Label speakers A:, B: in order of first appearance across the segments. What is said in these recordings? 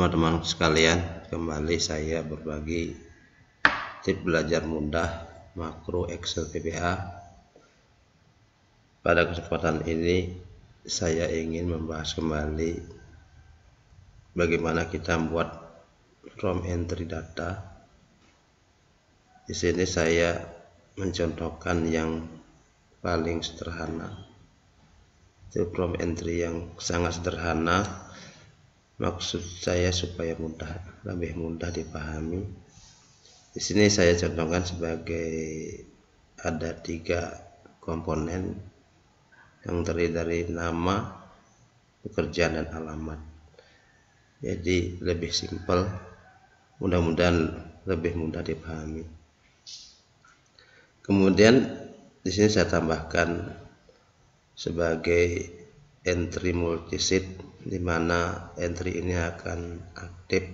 A: teman-teman sekalian, kembali saya berbagi tips belajar mudah makro Excel VBA. Pada kesempatan ini saya ingin membahas kembali bagaimana kita membuat from entry data. Di sini saya mencontohkan yang paling sederhana, itu from entry yang sangat sederhana. Maksud saya supaya lebih mudah dipahami. Di sini saya contohkan sebagai ada 3 komponen yang terdiri dari nama, pekerjaan, dan alamat. Jadi lebih simpel, mudah-mudahan lebih mudah dipahami. Kemudian di sini saya tambahkan sebagai entry multisheet, di mana entry ini akan aktif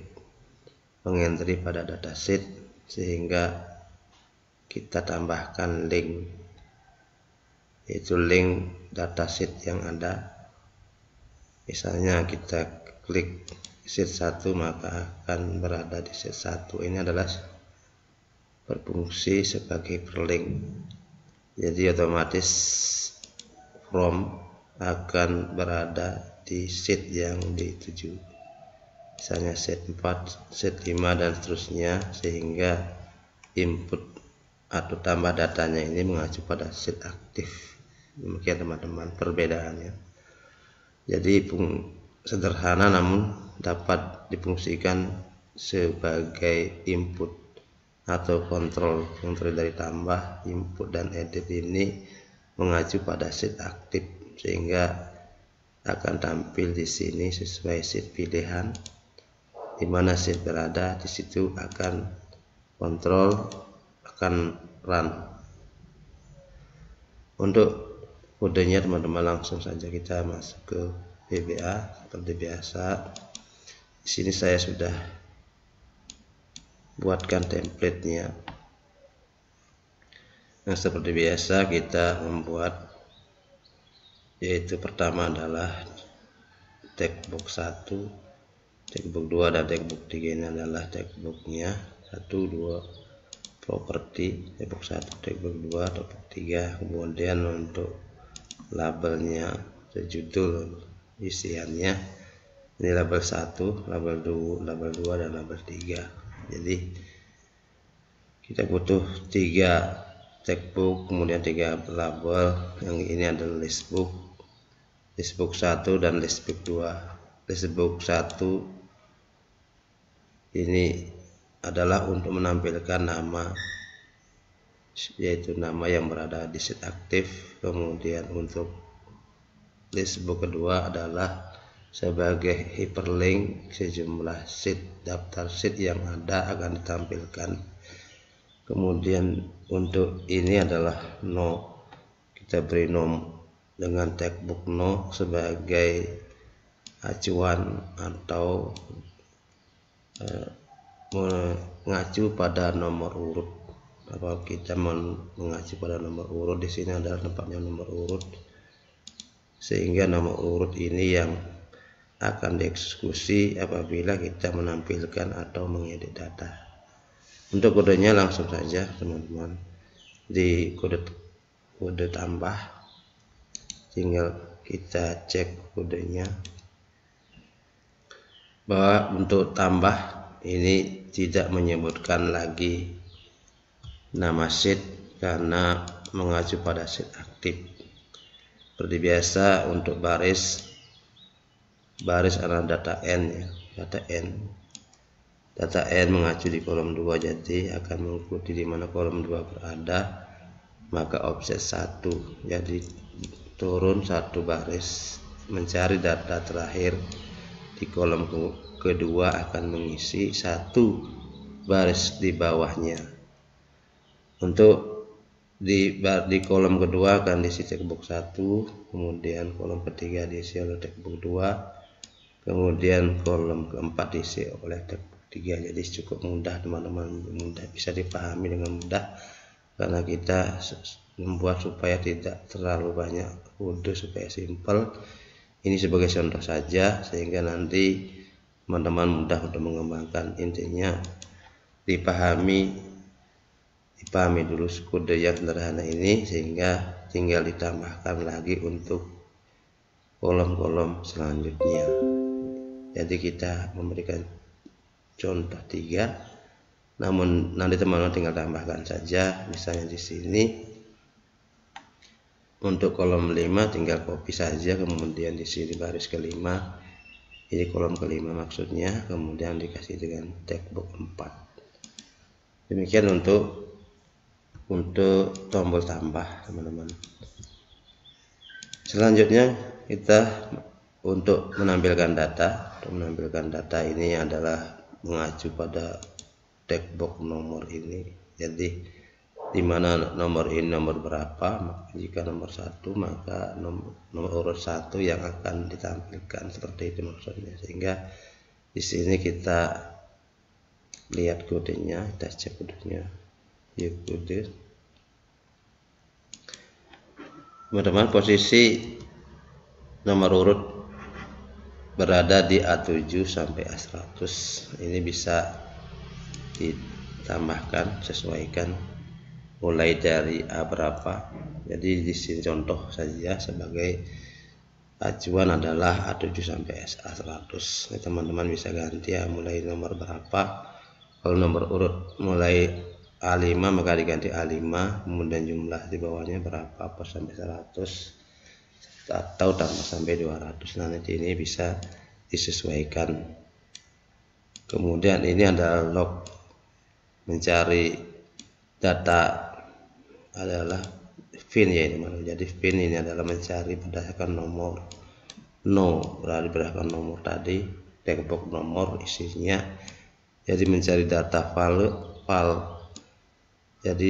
A: mengentry pada datasheet, sehingga kita tambahkan link, yaitu link datasheet yang ada. Misalnya kita klik sheet 1, maka akan berada di sheet 1. Ini adalah berfungsi sebagai perlink, jadi otomatis from akan berada di sheet yang dituju, misalnya sheet 4, sheet 5, dan seterusnya, sehingga input atau tambah datanya ini mengacu pada sheet aktif. Demikian teman-teman perbedaannya. Jadi sederhana namun dapat difungsikan sebagai input atau kontrol yang terdiri dari tambah, input, dan edit. Ini mengacu pada sheet aktif, sehingga akan tampil di sini sesuai sheet pilihan. Di mana sheet berada, di situ akan kontrol, akan run. Untuk kodenya teman-teman langsung saja kita masuk ke VBA seperti biasa. Di sini saya sudah buatkan template-nya. Nah, seperti biasa kita membuat, yaitu pertama adalah textbox 1, textbox 2, dan textbox 3. Ini adalah textboxnya 1, 2, properti, textbox 1, textbox 2, textbox 3. Kemudian untuk labelnya, judul, isiannya, ini label 1, label 2, dan label 3. Jadi kita butuh 3 textbook, kemudian 3 label. Yang ini adalah listbook, listbook 1, dan listbook 2. Listbook 1 ini adalah untuk menampilkan nama, yaitu nama yang berada di sheet aktif. Kemudian untuk listbook kedua adalah sebagai hyperlink sejumlah sheet, daftar sheet yang ada akan ditampilkan. Kemudian untuk ini adalah no, kita beri nom dengan textbook no sebagai acuan atau mengacu pada nomor urut. Kalau kita mengacu pada nomor urut, di sini adalah tempatnya nomor urut, sehingga nomor urut ini yang akan dieksekusi apabila kita menampilkan atau mengedit data. Untuk kodenya langsung saja teman-teman, di kode tambah, tinggal kita cek kodenya, bahwa untuk tambah ini tidak menyebutkan lagi nama sheet karena mengacu pada sheet aktif. Seperti biasa untuk baris adalah data n, ya, data n mengacu di kolom 2, jadi akan mengikuti di mana kolom 2 berada, maka offset 1, jadi turun 1 baris, mencari data terakhir di kolom kedua, akan mengisi 1 baris di bawahnya. Untuk di kolom kedua akan diisi textbox 1, kemudian kolom ketiga diisi oleh textbox 2, kemudian kolom keempat diisi oleh textbox 3. Jadi cukup mudah teman-teman, mudah bisa dipahami dengan mudah, karena kita membuat supaya tidak terlalu banyak kode, supaya simpel. Ini sebagai contoh saja, sehingga nanti teman-teman mudah untuk mengembangkan. Intinya dipahami dulu kode yang sederhana ini, sehingga tinggal ditambahkan lagi untuk kolom-kolom selanjutnya. Jadi kita memberikan contoh 3, namun nanti teman-teman tinggal tambahkan saja. Misalnya di sini untuk kolom 5 tinggal copy saja, kemudian di sini baris kelima, ini kolom kelima maksudnya, kemudian dikasih dengan textbox 4. Demikian untuk tombol tambah, teman-teman. Selanjutnya kita untuk menampilkan data. Untuk menampilkan data ini adalah mengacu pada textbox nomor ini. Jadi di mana nomor ini nomor berapa, jika nomor 1 maka nomor urut 1 yang akan ditampilkan, seperti itu maksudnya. Sehingga di sini kita lihat kodenya, kita cek kodenya. Yuk kode. Teman-teman, posisi nomor urut berada di A7 sampai A100. Ini bisa ditambahkan, sesuaikan mulai dari A berapa. Jadi di sini contoh saja sebagai acuan adalah A7 sampai A100. Teman-teman bisa ganti ya, mulai nomor berapa. Kalau nomor urut mulai A5 maka diganti A5, kemudian jumlah di bawahnya berapa sampai 100 atau tambah sampai 200. Nah, nanti ini bisa disesuaikan. Kemudian ini adalah log, mencari data adalah fin ya teman-teman. Jadi fin ini adalah mencari berdasarkan nomor berarti berdasarkan nomor tadi, textbox nomor isinya. Jadi mencari data file. Jadi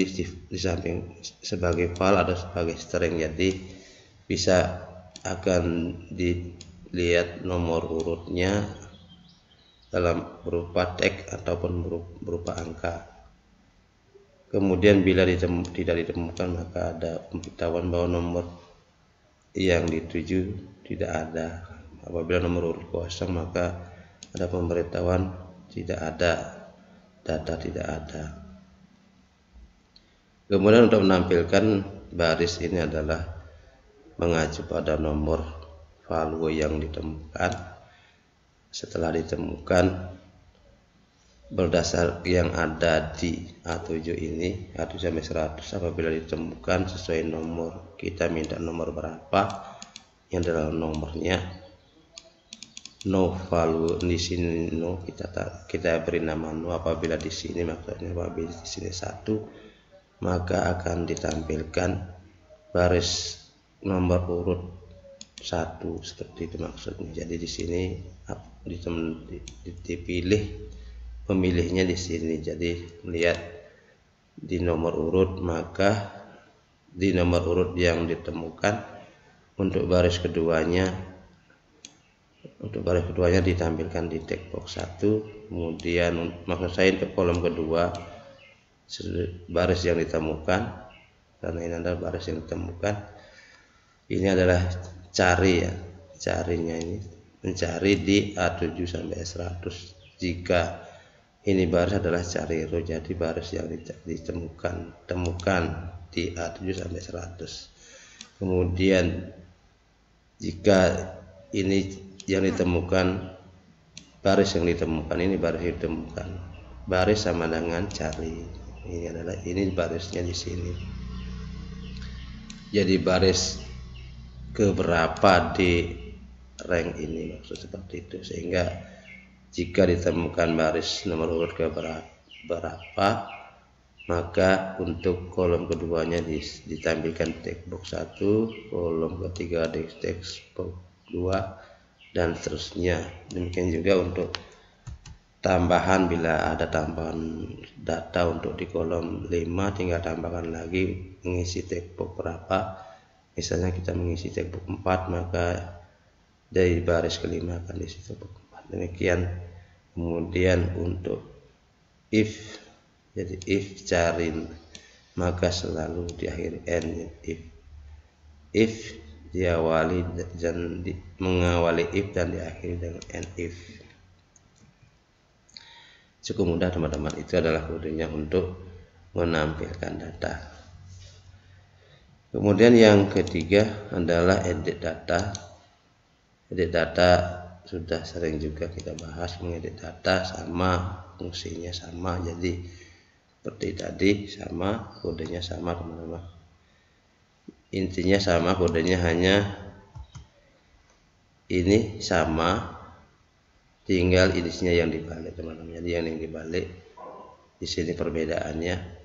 A: di samping sebagai file ada sebagai string. Jadi bisa akan dilihat nomor urutnya dalam berupa teks ataupun berupa angka. Kemudian bila tidak ditemukan maka ada pemberitahuan bahwa nomor yang dituju tidak ada. Apabila nomor urut kosong maka ada pemberitahuan tidak ada, data tidak ada. Kemudian untuk menampilkan baris ini adalah mengacu pada nomor value yang ditemukan. Setelah ditemukan berdasar yang ada di A7 ini, A7 sampai 100, apabila ditemukan sesuai nomor, kita minta nomor berapa, yang adalah nomornya no value. Di sini no, kita beri nama no. Apabila di sini maksudnya apabila di sini 1 maka akan ditampilkan baris nomor urut 1, seperti itu maksudnya. Jadi di sini dipilih pemilihnya di sini. Jadi lihat di nomor urut, maka di nomor urut yang ditemukan untuk baris keduanya ditampilkan di textbox 1. Kemudian maksud saya untuk kolom kedua baris yang ditemukan, karena ini adalah baris yang ditemukan. Ini adalah carinya ini mencari di A7 sampai 100. Jika ini baris adalah cari row, jadi baris yang temukan di A7 sampai 100. Kemudian jika ini yang ditemukan, baris yang ditemukan, ini baris yang ditemukan, baris sama dengan cari. Ini barisnya di sini. Jadi baris keberapa di rank ini, maksud seperti itu. Sehingga jika ditemukan baris nomor urut keberapa, maka untuk kolom keduanya ditampilkan textbox 1, kolom ketiga di textbox 2, dan seterusnya. Demikian juga untuk tambahan, bila ada tambahan data untuk di kolom 5 tinggal tambahkan lagi mengisi textbox berapa. Misalnya kita mengisi textbox 4 maka dari baris kelima akan diisi textbox 4. Demikian. Kemudian untuk if, jadi if cari maka selalu diakhiri n. If diawali dan mengawali if dan diakhiri dengan n if. Cukup mudah teman-teman. Itu adalah kodenya untuk menampilkan data. Kemudian yang ketiga adalah edit data. Edit data sudah sering juga kita bahas, mengedit data sama, fungsinya sama, jadi seperti tadi sama, kodenya sama teman-teman. Intinya sama, kodenya hanya ini sama, tinggal isinya yang dibalik teman-teman. Jadi yang dibalik di sini perbedaannya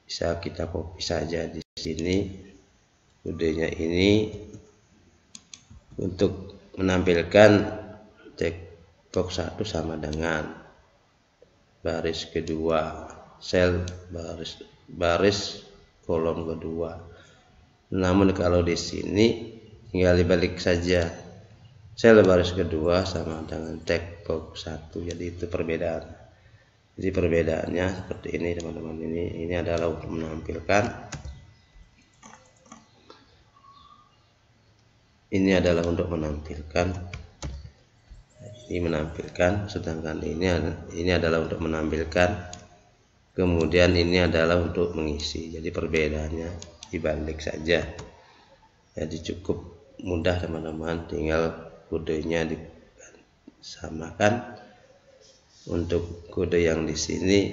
A: bisa kita copy saja di sini. Kodenya ini untuk menampilkan checkbox 1 sama dengan baris kedua, sel baris kolom kedua. Namun kalau di sini tinggal dibalik saja, sel baris kedua sama dengan checkbox 1. Jadi itu perbedaan. Jadi perbedaannya seperti ini teman-teman. Ini adalah untuk menampilkan, ini adalah untuk menampilkan, ini menampilkan, sedangkan ini adalah untuk menampilkan, kemudian ini adalah untuk mengisi. Jadi perbedaannya dibalik saja. Jadi cukup mudah teman-teman, tinggal kodenya disamakan. Untuk kode yang di sini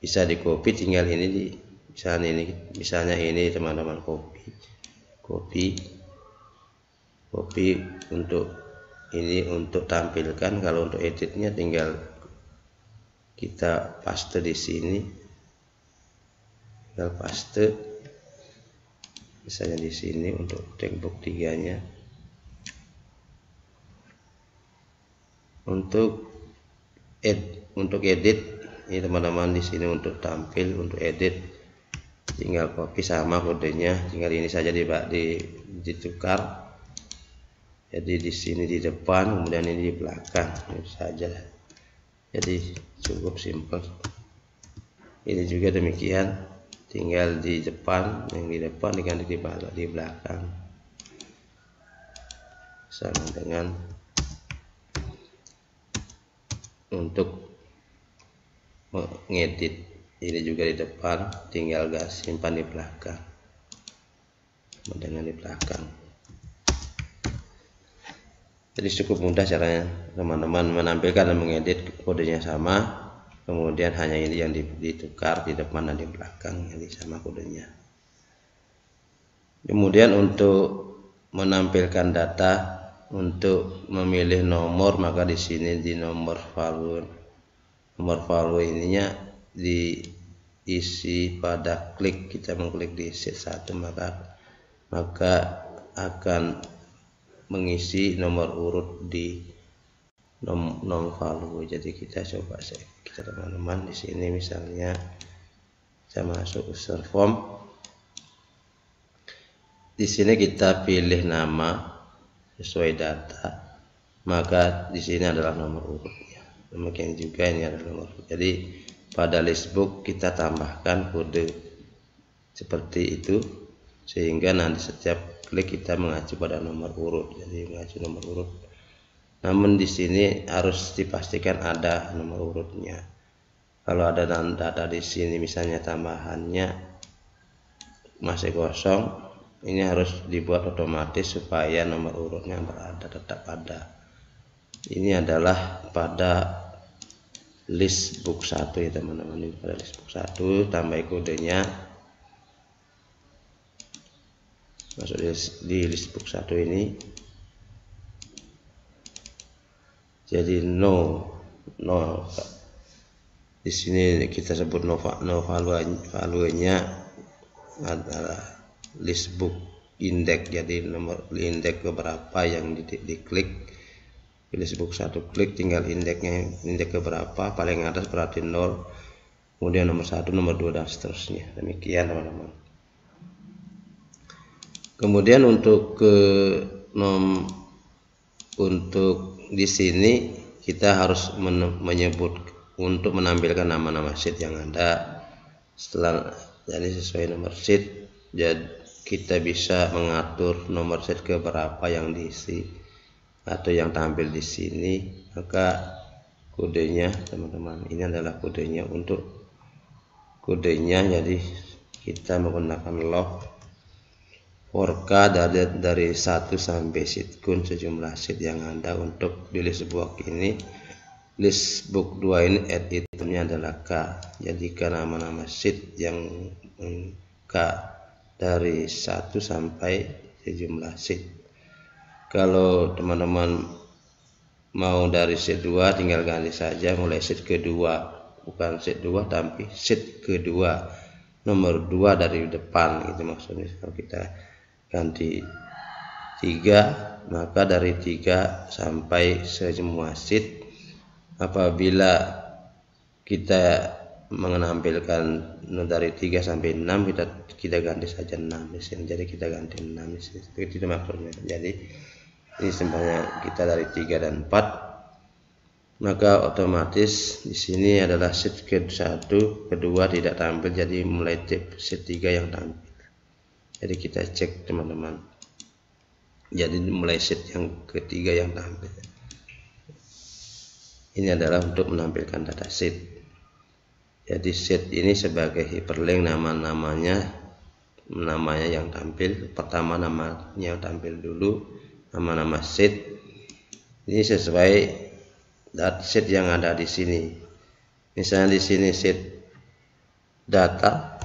A: bisa di copy, tinggal ini misalnya ini teman-teman copy untuk ini untuk tampilkan. Kalau untuk editnya tinggal kita paste di sini, tinggal paste misalnya di sini untuk checkbox 3-nya. Untuk edit ini teman-teman, di sini untuk tampil, untuk edit tinggal copy sama kodenya, tinggal ini saja ditukar. Jadi di sini di depan, kemudian ini di belakang, itu saja. Jadi cukup simpel. Ini juga demikian, tinggal di depan, yang di depan diganti di belakang, sama dengan untuk mengedit. Ini juga di depan, tinggal gas simpan di belakang, sama dengan di belakang. Jadi cukup mudah caranya teman-teman menampilkan dan mengedit, kodenya sama, kemudian hanya ini yang ditukar di depan dan di belakang, jadi sama kodenya. Kemudian untuk menampilkan data, untuk memilih nomor, maka di sini di nomor value ininya diisi pada klik. Kita mengklik di sheet 1, maka akan mengisi nomor urut di nom value. Jadi kita coba teman-teman di sini, misalnya saya masuk user form, di sini kita pilih nama sesuai data, maka di sini adalah nomor urutnya. Demikian juga ini adalah nomor urut. Jadi pada listbook kita tambahkan kode seperti itu, sehingga nanti setiap klik kita mengacu pada nomor urut. Jadi mengacu nomor urut. Namun di sini harus dipastikan ada nomor urutnya. Kalau ada data di sini misalnya tambahannya masih kosong, ini harus dibuat otomatis supaya nomor urutnya tetap ada. Ini adalah pada listbook 1 ya teman-teman. Ini pada listbook 1, tambah kodenya. Masuk di listbook 1 ini, jadi no di sini kita sebut no value-nya adalah listbook index. Jadi nomor indeks keberapa yang diklik di listbook 1, klik tinggal indeks keberapa, paling atas berarti 0, kemudian nomor 1, nomor 2 dan seterusnya. Demikian teman-teman. Kemudian untuk untuk di sini kita harus menyebut untuk menampilkan nama-nama sheet yang ada. Setelah jadi sesuai nomor sheet, jadi kita bisa mengatur nomor sheet ke berapa yang diisi atau yang tampil di sini. Maka kodenya teman-teman. Ini adalah kodenya. Untuk kodenya jadi kita menggunakan log for k dari 1 sampai sheet kun sejumlah sheet yang ada. Untuk di list book ini, list book 2 ini add itemnya adalah k. Jadikan nama-nama sheet yang k dari 1 sampai sejumlah sheet. Kalau teman-teman mau dari sheet 2 tinggal ganti saja mulai sheet kedua, bukan sheet 2 tapi sheet kedua, nomor 2 dari depan, itu maksudnya. Kalau kita ganti 3 maka dari 3 sampai semua sheet. Apabila kita menampilkan dari 3 sampai 6 kita ganti saja 6 di sini. Jadi kita ganti 6 di sini. Seperti itu maksudnya. Jadi ini sebenarnya kita dari 3 dan 4, maka otomatis di sini adalah sheet ke-1, kedua tidak tampil, jadi mulai sheet 3 yang tampil. Jadi kita cek teman-teman. Jadi mulai sheet yang ketiga yang tampil. Ini adalah untuk menampilkan data sheet. Jadi sheet ini sebagai hyperlink, namanya yang tampil. Pertama namanya yang tampil dulu, nama-nama sheet. Ini sesuai sheet yang ada di sini. Misalnya di sini sheet data,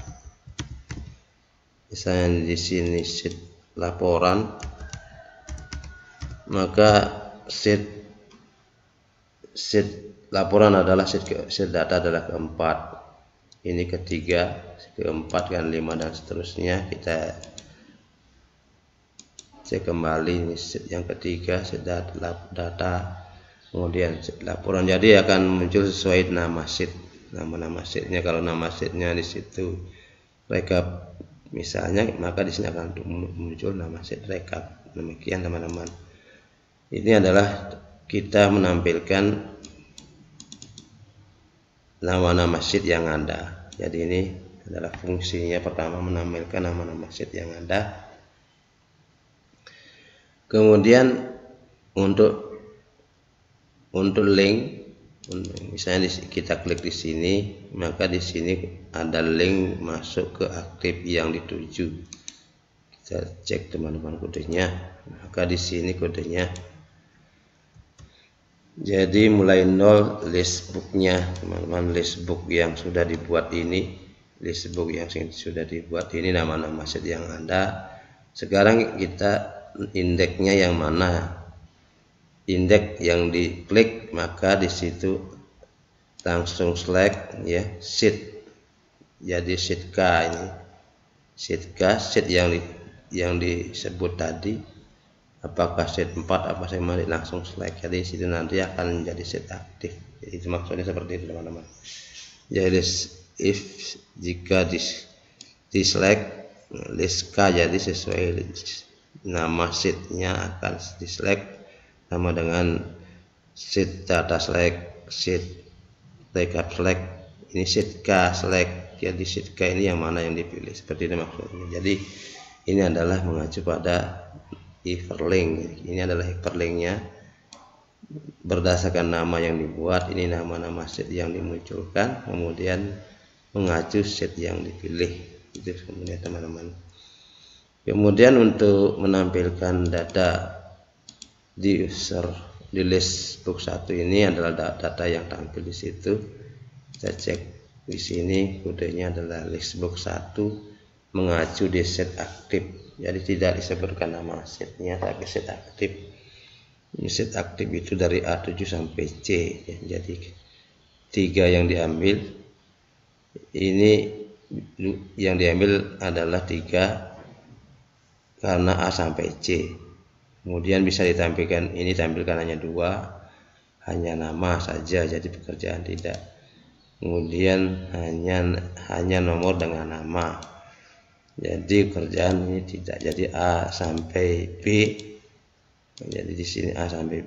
A: misalnya di sini sheet laporan, maka sheet laporan adalah sheet data adalah keempat. Ini ketiga, keempat, kan 5 dan seterusnya. Kita cek kembali, ini sheet yang ketiga, sheet data, kemudian sheet laporan. Jadi akan muncul sesuai nama sheet, nama sheetnya. Kalau nama sheetnya di situ rekap misalnya, maka di sini akan muncul nama sheet rekap. Demikian teman-teman. Ini adalah kita menampilkan nama-nama sheet yang ada. Jadi ini adalah fungsinya. Pertama, menampilkan nama-nama sheet yang ada. Kemudian untuk link, misalnya kita klik di sini, maka di sini ada link masuk ke aktif yang dituju. Kita cek teman-teman kodenya. Maka di sini kodenya. Jadi mulai 0 listbooknya teman-teman. Listbook yang sudah dibuat ini, nama-nama sheet yang ada. Sekarang kita indeksnya yang mana, indeks yang diklik, maka di situ langsung select ya sheet. Jadi sheet K ini, sheet K, sheet yang disebut tadi, apakah sheet 4 apa saya langsung select. Jadi situ nanti akan menjadi sheet aktif. Jadi itu maksudnya seperti itu teman-teman. Jadi jika di select list K, jadi sesuai nama sheetnya akan di select sama dengan sheet data select, sheet rekap select. Ini sheet K select. Jadi sheet K ini yang mana yang dipilih, seperti itu maksudnya. Jadi ini adalah mengacu pada hyperlink. Ini adalah hyperlinknya berdasarkan nama yang dibuat. Ini nama-nama sheet yang dimunculkan, kemudian mengacu sheet yang dipilih. Itu kemudian teman-teman. Kemudian untuk menampilkan data di list book 1 ini adalah data yang tampil di situ. Kita cek di sini, kodenya adalah list book 1 mengacu di sheet aktif. Jadi tidak disebutkan nama sheetnya, tapi sheet aktif. Ini sheet aktif itu dari A7 sampai C. Jadi 3 yang diambil. Ini yang diambil adalah 3 karena A sampai C. Kemudian bisa ditampilkan, ini tampilkan hanya 2, hanya nama saja, jadi pekerjaan tidak. Kemudian hanya nomor dengan nama, jadi pekerjaan ini tidak. Jadi A sampai B, jadi di sini A sampai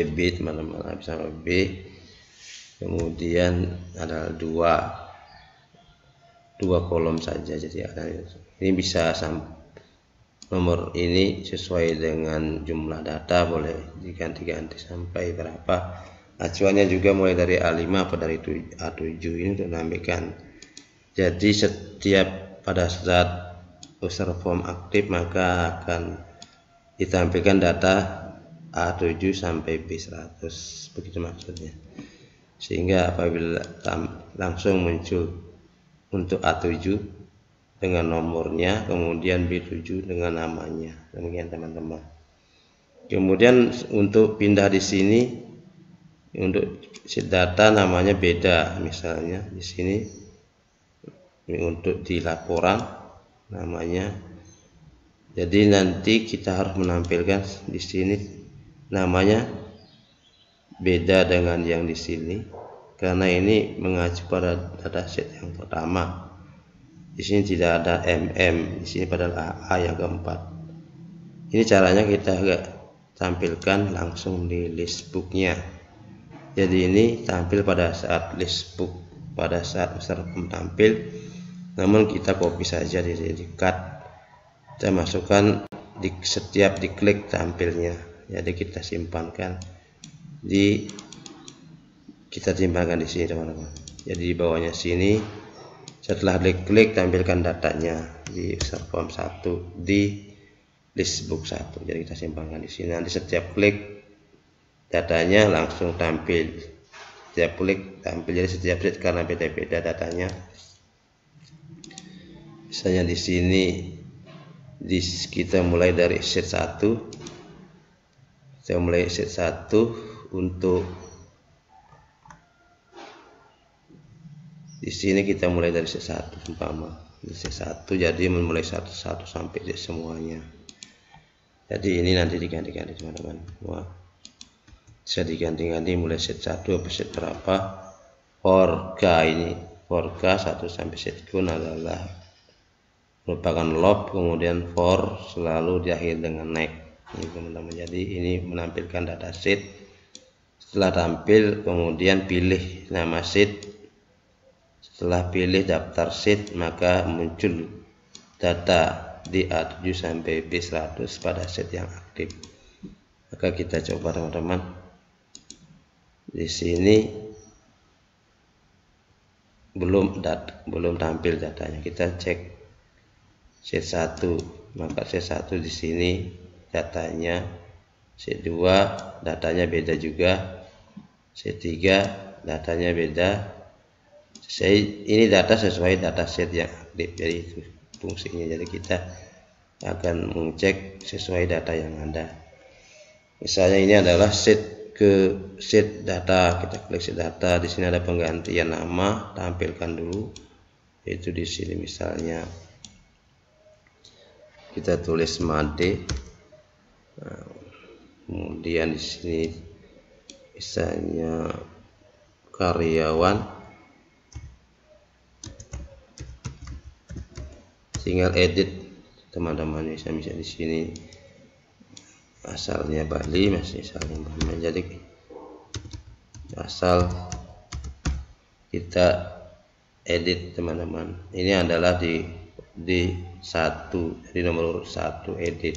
A: B teman-teman, A sampai B. Kemudian ada 2 kolom saja, jadi ada ini bisa nomor ini sesuai dengan jumlah data, boleh diganti-ganti sampai berapa. Acuannya juga mulai dari A5 atau dari A7 ini untuk menambahkan. Jadi setiap pada saat user form aktif maka akan ditampilkan data A7 sampai B100, begitu maksudnya. Sehingga apabila langsung muncul untuk A7 dengan nomornya, kemudian B7 dengan namanya. Demikian teman-teman. Kemudian untuk pindah di sini, untuk sheet data namanya beda, misalnya di sini untuk di laporan namanya. Jadi nanti kita harus menampilkan di sini namanya beda dengan yang di sini, karena ini mengacu pada dataset yang pertama. Di sini tidak ada di sini padahal AA yang keempat. Ini caranya kita tampilkan langsung di listbooknya. Jadi ini tampil pada saat listbook, pada saat user tampil. Namun kita copy saja di cut, kita masukkan di setiap diklik tampilnya. Jadi kita simpankan kita simpankan di sini teman-teman. Jadi di bawahnya sini, setelah diklik tampilkan datanya di user form 1 di listbook 1. Jadi kita simpankan di sini. Nanti setiap klik datanya langsung tampil. Setiap klik tampil, jadi setiap sheet karena beda-beda datanya. Misalnya di sini kita mulai dari sheet 1. Saya mulai sheet 1 untuk di sini kita mulai dari sheet 1 umpama. Di sheet 1 jadi memulai 1 sampai di semuanya. Jadi ini nanti diganti-ganti teman-teman. Wah, bisa diganti-ganti mulai sheet 1 sampai sheet berapa. For K ini, for K 1 sampai sheet kun adalah merupakan lob, kemudian for selalu diakhiri dengan next. Ini teman-teman. Jadi ini menampilkan data sheet. Setelah tampil kemudian pilih nama sheet. Setelah pilih daftar sheet maka muncul data di A7 sampai B100 pada sheet yang aktif. Maka kita coba teman-teman. Di sini belum tampil datanya. Kita cek sheet 1, maka sheet 1 di sini datanya, sheet 2 datanya beda juga, sheet 3 datanya beda. Ini data sesuai data sheet yang aktif, jadi itu fungsinya. Jadi kita akan mengecek sesuai data yang ada. Misalnya ini adalah sheet data, kita klik sheet data. Di sini ada penggantian nama, tampilkan dulu. Itu di sini misalnya kita tulis Made. Nah, kemudian di sini misalnya karyawan, tinggal edit teman-teman. Bisa di sini asalnya Bali, masih misalnya jadi asal kita edit teman-teman. Ini adalah di 1, jadi nomor 1 edit,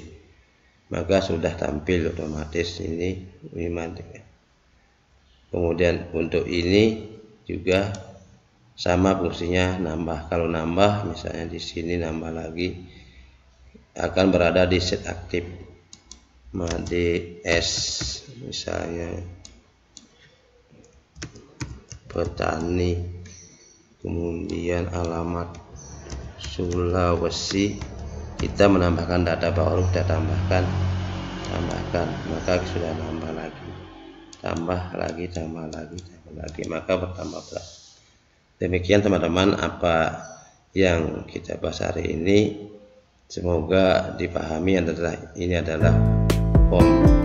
A: maka sudah tampil otomatis ini. Kemudian untuk ini juga sama fungsinya, nambah. Kalau nambah misalnya di sini nambah lagi akan berada di sheet aktif. Made S misalnya petani, kemudian alamat Sulawesi. Kita menambahkan data baru, kita tambahkan, maka sudah nambah lagi, tambah lagi, maka bertambah belas. Demikian teman-teman apa yang kita bahas hari ini. Semoga dipahami. Ini adalah form